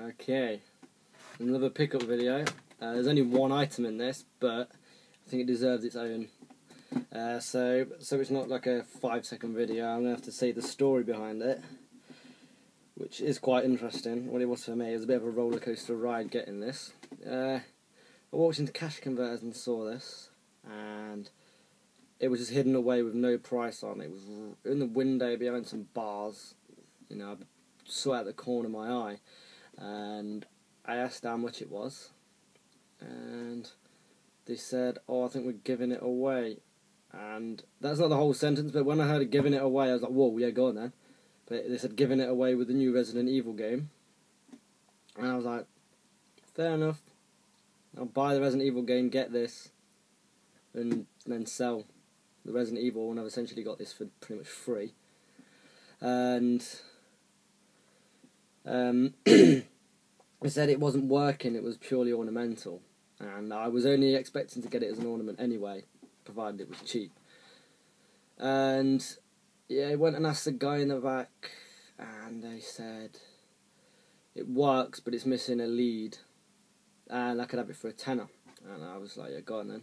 Okay, another pickup video. There's only one item in this, but I think it deserves its own. So it's not like a 5-second video. I'm going to have to say the story behind it, which is quite interesting. What it was for me, it was a bit of a roller coaster ride getting this. I walked into Cash Converters and saw this, and it was just hidden away with no price on it. It was in the window behind some bars. You know, I saw it at the corner of my eye, and I asked how much it was, and they said, "Oh, I think we're giving it away." And that's not the whole sentence, but when I heard it giving it away, I was like, "Whoa, yeah, go on then." But they said giving it away with the new Resident Evil game, and I was like, fair enough. I'll buy the Resident Evil game, get this, and then sell the Resident Evil, and I've essentially got this for pretty much free. And they said it wasn't working, it was purely ornamental, and I was only expecting to get it as an ornament anyway, provided it was cheap. And yeah, I went and asked the guy in the back, and they said it works, but it's missing a lead, and I could have it for a tenner. And I was like, yeah, go on then.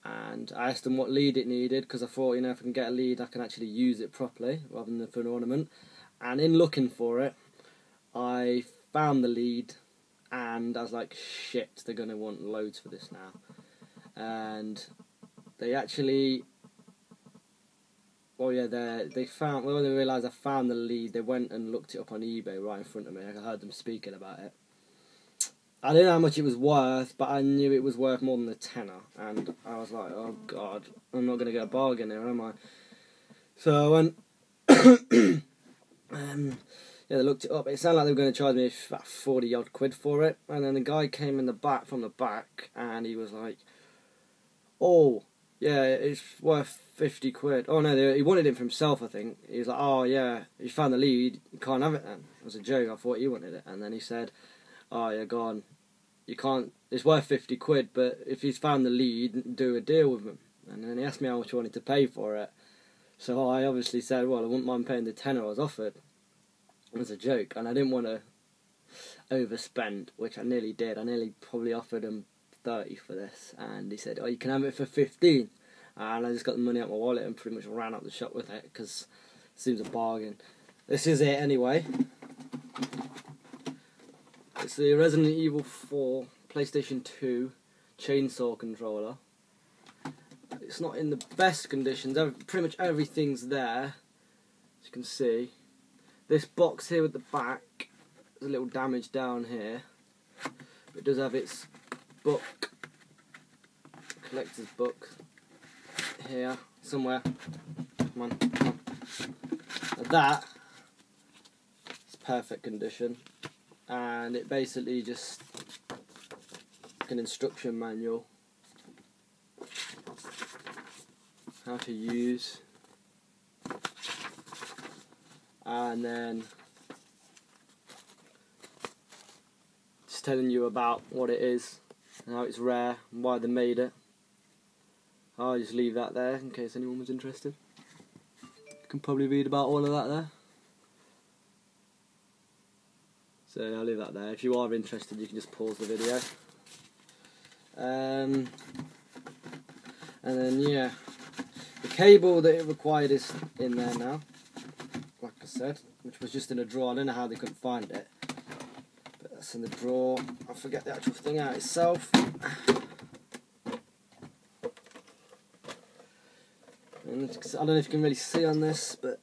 And I asked them what lead it needed, because I thought, you know, if I can get a lead, I can actually use it properly rather than for an ornament. And in looking for it, I found the lead, and I was like, shit, they're going to want loads for this now. And they actually, well, yeah, they found, when they realised I found the lead, they went and looked it up on eBay right in front of me. I heard them speaking about it. I didn't know how much it was worth, but I knew it was worth more than a tenner, and I was like, oh god, I'm not going to get a bargain here, am I? So I went, yeah, they looked it up. It sounded like they were going to charge me about 40 odd quid for it, and then the guy came in the back, from the back, and he was like, oh, yeah, it's worth 50 quid. Oh no, he wanted it for himself, I think. He was like, oh yeah, you found the lead, you can't have it then. It was a joke, I thought he wanted it. And then he said, oh yeah, go on, you can't, it's worth 50 quid, but if he's found the lead, do a deal with him. And then he asked me how much I wanted to pay for it. So I obviously said, well, I wouldn't mind paying the tenner I was offered. It was a joke, and I didn't want to overspend, which I nearly did. I nearly probably offered him 30 for this, and he said, oh, you can have it for 15. And I just got the money out of my wallet and pretty much ran out the shop with it, because it seems a bargain. This is it anyway. It's the Resident Evil 4 PlayStation 2 chainsaw controller. It's not in the best conditions. Pretty much everything's there, as you can see. This box here at the back, there's a little damage down here. It does have its book, collector's book, here somewhere. Come on. Now that is perfect condition, and it basically just like an instruction manual how to use, and then just telling you about what it is and how it's rare and why they made it. I'll just leave that there in case anyone was interested. You can probably read about all of that there. So I'll leave that there. If you are interested, you can just pause the video. And then yeah, the cable that it required is in there now, like I said, which was just in a drawer. I don't know how they couldn't find it, but that's in the drawer. I'll forget the actual thing out itself. And I don't know if you can really see on this, but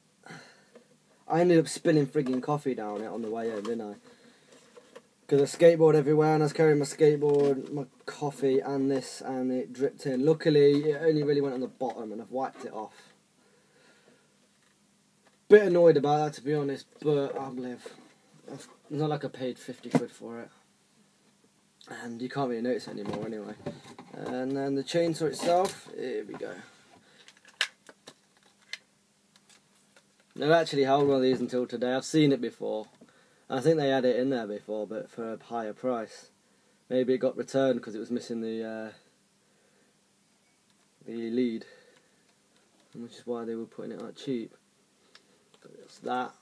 I ended up spilling frigging coffee down it on the way home, didn't I? Because I skateboard everywhere, and I was carrying my skateboard, my coffee, and this, and it dripped in. Luckily, it only really went on the bottom, and I've wiped it off. Bit annoyed about that, to be honest, but I'll live. It's not like I paid 50 quid for it. And you can't really notice it anymore anyway. And then the chainsaw itself, here we go. Never actually held one of these until today. I've seen it before. I think they had it in there before, but for a higher price. Maybe it got returned because it was missing the lead, which is why they were putting it out cheap. But it's that.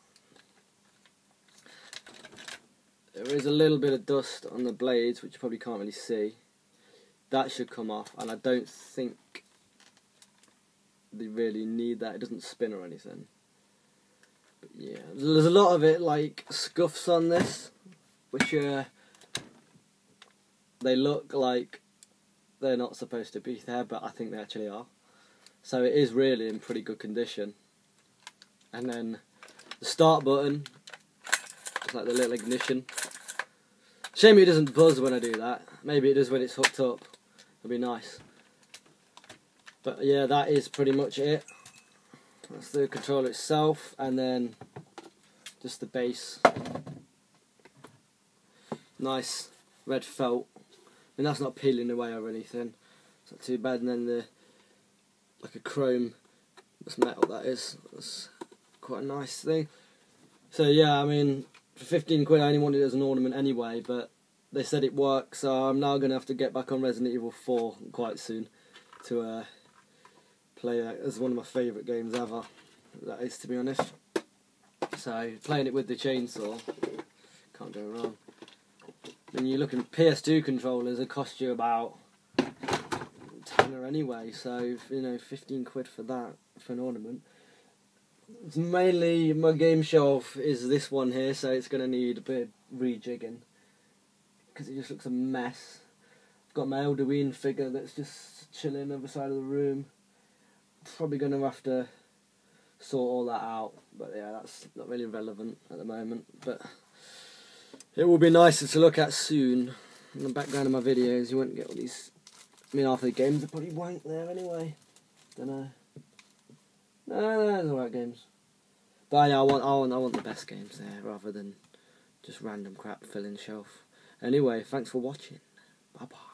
there is a little bit of dust on the blades, which you probably can't really see. That should come off, and I don't think they really need that. It doesn't spin or anything. But yeah, there's a lot of it like scuffs on this, which they look like they're not supposed to be there, but I think they actually are. So it is really in pretty good condition. And then the start button, it's like the little ignition. Shame it doesn't buzz when I do that. Maybe it does when it's hooked up. It'll be nice. But yeah, that is pretty much it. That's the controller itself, and then just the base. Nice red felt. And that's not peeling away or anything. It's not too bad. And then the like a chrome, that's metal that is. That's quite a nice thing. So yeah, I mean, for 15 quid I only wanted it as an ornament anyway, but they said it works, so I'm now going to have to get back on Resident Evil 4 quite soon to play that as one of my favourite games ever. That is, to be honest. So playing it with the chainsaw, can't go wrong. When you look at PS2 controllers, they cost you about £10 anyway, so you know, 15 quid for that, for an ornament. It's mainly, my game shelf is this one here, so it's going to need a bit of rejigging, because it just looks a mess. I've got my Elderween figure that's just chilling on the other side of the room. Probably going to have to sort all that out, but yeah, that's not really relevant at the moment. But it will be nicer to look at soon. In the background of my videos, you won't get all these. I mean, half of the games are probably wank there anyway. Don't know. No, there's alright games. But yeah, I want the best games there rather than just random crap filling the shelf. Anyway, thanks for watching. Bye bye.